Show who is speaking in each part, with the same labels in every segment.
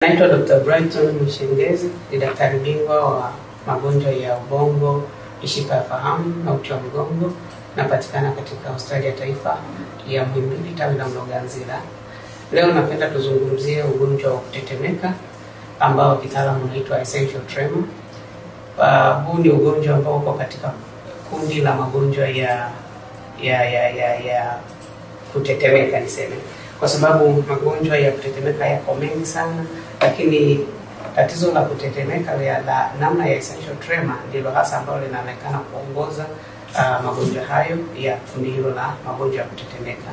Speaker 1: Naitwa Dr. Brighton Mshengezi, ni daktari bingwa wa magonjwa ya ubongo, mishipa ya fahamu na uti wa mgongo. Napatikana katika Hospitali ya Taifa ya Muhimbili tawi la Mloganzila. Leo napenda tuzungumzie ugonjwa wa kutetemeka ambao kitaalamu unaitwa essential tremor. Huu ni ugonjwa ambao uko katika kundi la magonjwa ya kutetemeka niseme. Kwa sababu magonjwa ya kutetemeka yako mengi sana, lakini tatizo la kutetemeka la namna ya essential tremor ndilo hasa ambalo linaonekana kuongoza magonjwa hayo ya kundi hilo la magonjwa ya kutetemeka.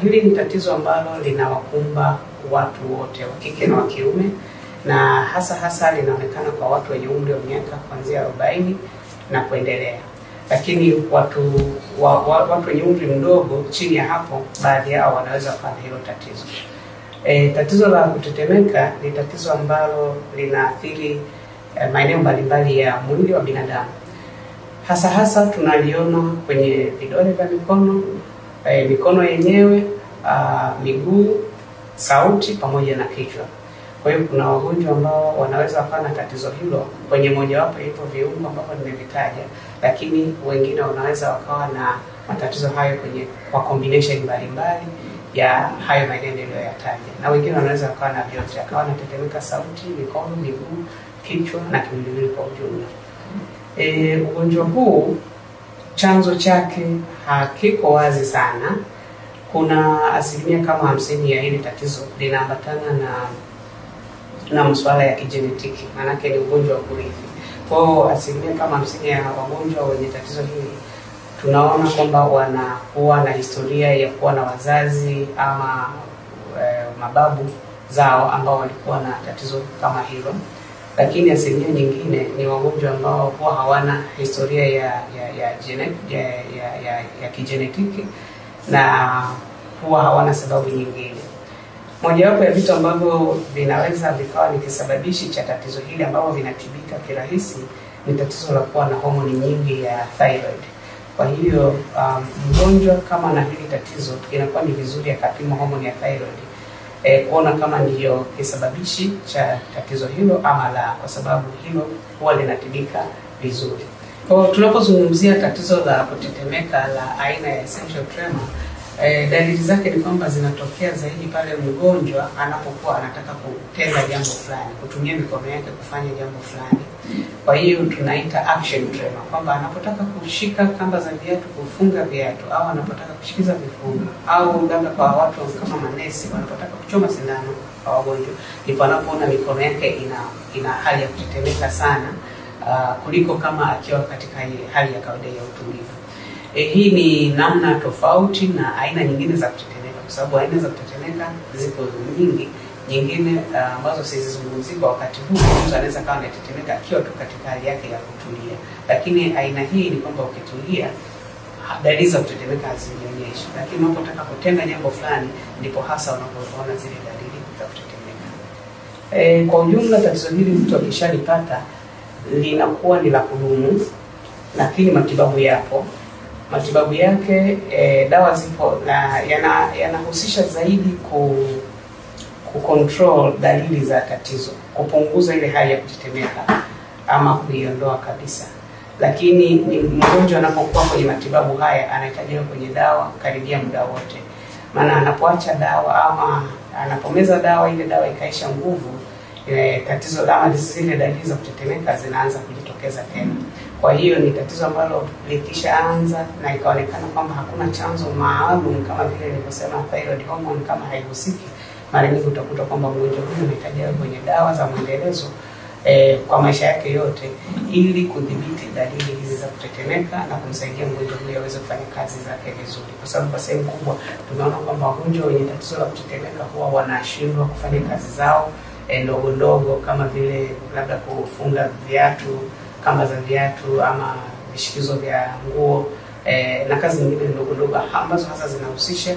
Speaker 1: Hili ni tatizo ambalo linawakumba watu wote, wa kike na wa kiume, na hasa linaonekana kwa watu wenye umri wa miaka kuanzia 40 na kuendelea. Lakini watu wenye umri mdogo chini ya hapo, baadhi yao wanaweza kuwa na hilo tatizo. Tatizo la kutetemeka ni tatizo ambalo linaathiri maeneo mbalimbali ya mwili wa binadamu. Hasa tunaliona kwenye vidole vya mikono, mikono yenyewe, miguu, sauti pamoja na kichwa. Kwa hiyo kuna wagonjwa ambao wanaweza kuwa na tatizo hilo kwenye mojawapo ya hivyo viungo ambavyo nimevitaja, lakini wengine wanaweza wakawa na matatizo hayo kwa combination mbalimbali ya hayo maeneo niliyoyataja. Na wengine wanaweza wakawa na vyote, akawa anatetemeka sauti, mikono, miguu, kichwa na kimwili kwa ujumla. Ugonjwa huu chanzo chake hakiko wazi sana. Kuna asilimia kama 50 ya hili tatizo linaambatana na masuala ya kijenetiki, maana ni ugonjwa wa kurithi. Kwa hiyo asilimia kama 50 ya wagonjwa wenye tatizo hili tunaona kwamba wanakuwa na historia ya kuwa na wazazi ama mababu zao ambao walikuwa na tatizo kama hilo. Lakini asilimia nyingine ni wagonjwa ambao huwa hawana historia ya kijenetiki na huwa hawana sababu nyingine. Mojawapo ya vitu ambavyo vinaweza vikawa ni kisababishi cha tatizo hili ambao vinatibika kirahisi ni tatizo la kuwa na homoni nyingi ya thyroid. Kwa hiyo mgonjwa kama na hili tatizo inakuwa ni vizuri akapima homoni ya thyroid kuona kama ndiyo kisababishi cha tatizo hilo ama la, kwa sababu hilo huwa linatibika vizuri. Kwa hiyo tunapozungumzia tatizo la kutetemeka la aina ya essential tremor, dalili zake ni kwamba zinatokea zaidi pale mgonjwa anapokuwa anataka kutenda jambo fulani, kutumia mikono yake kufanya jambo fulani. Kwa hiyo tunaita action tremor, kwamba anapotaka kushika kamba za viatu, kufunga viatu, au anapotaka kushikiza vifungo, au labda kwa watu kama manesi wanapotaka kuchoma sindano kwa wagonjwa, ndipo anapoona mikono yake ina hali ya kutetemeka sana kuliko kama akiwa katika hali ya kawaida ya utulivu. Hii ni namna tofauti na aina nyingine za kutetemeka, kwa sababu aina za kutetemeka ziko nyingi. Nyingine ambazo sizizungumzii kwa wakati huu, mtu anaweza kawa anatetemeka akiwa tu katika hali yake ya kutulia. Lakini aina hii ni kwamba ukitulia dalili za kutetemeka hazionyeshi, lakini unapotaka kutenda jambo fulani ndipo hasa unapoona zile dalili za kutetemeka. Kwa ujumla tatizo hili mtu akishalipata linakuwa ni la kudumu, lakini matibabu yapo. Matibabu yake dawa zipo na yanahusisha zaidi kucontrol dalili za tatizo, kupunguza ile hali ya kutetemeka ama kuiondoa kabisa. Lakini ni mgonjwa anapokuwa kwenye matibabu haya anahitaji kwenye dawa karibia muda wote. Maana anapoacha dawa ama anapomeza dawa, ile dawa ikaisha nguvu, tatizo la zile dalili za kutetemeka zinaanza kujitokeza tena. Kwa hiyo ni tatizo ambalo likishaanza na ikaonekana kwamba hakuna chanzo maalum kama vile nilivyosema thyroid hormone kama haihusiki, mara nyingi utakuta kwamba mgonjwa huyu anahitaji kwenye dawa za mwendelezo kwa maisha yake yote ili kudhibiti dalili hizi za kutetemeka na kumsaidia mgonjwa huyu aweze kufanya kazi zake vizuri. Kwa sababu kwa sehemu kubwa tumeona kwamba wagonjwa wenye tatizo la kutetemeka huwa wanashindwa kufanya kazi zao ndogo kama vile labda kufunga viatu, kamba za viatu ama vishikizo vya nguo na kazi nyingine ndogo ambazo hasa zinahusisha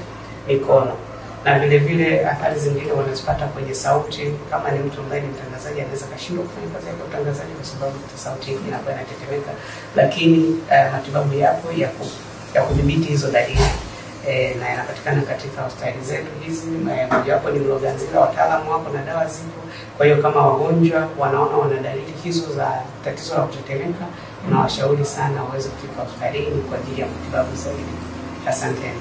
Speaker 1: mikono. Na vile athari zingine wanazipata kwenye sauti. Kama ni mtu ambaye ni mtangazaji, anaweza kashindwa kufanya kazi yake ya utangazaji kwa sababu sauti yake inakuwa inatetemeka. Lakini matibabu yapo ya kudhibiti hizo dalili. na yanapatikana katika hospitali zetu hizi. Mojawapo ni Mloganzila, wataalamu wako na dawa zipo. Kwa hiyo kama wagonjwa wanaona wana dalili hizo za tatizo la kutetemeka, tunawashauri sana waweze kufika hospitalini kwa ajili ya matibabu zaidi. Asante.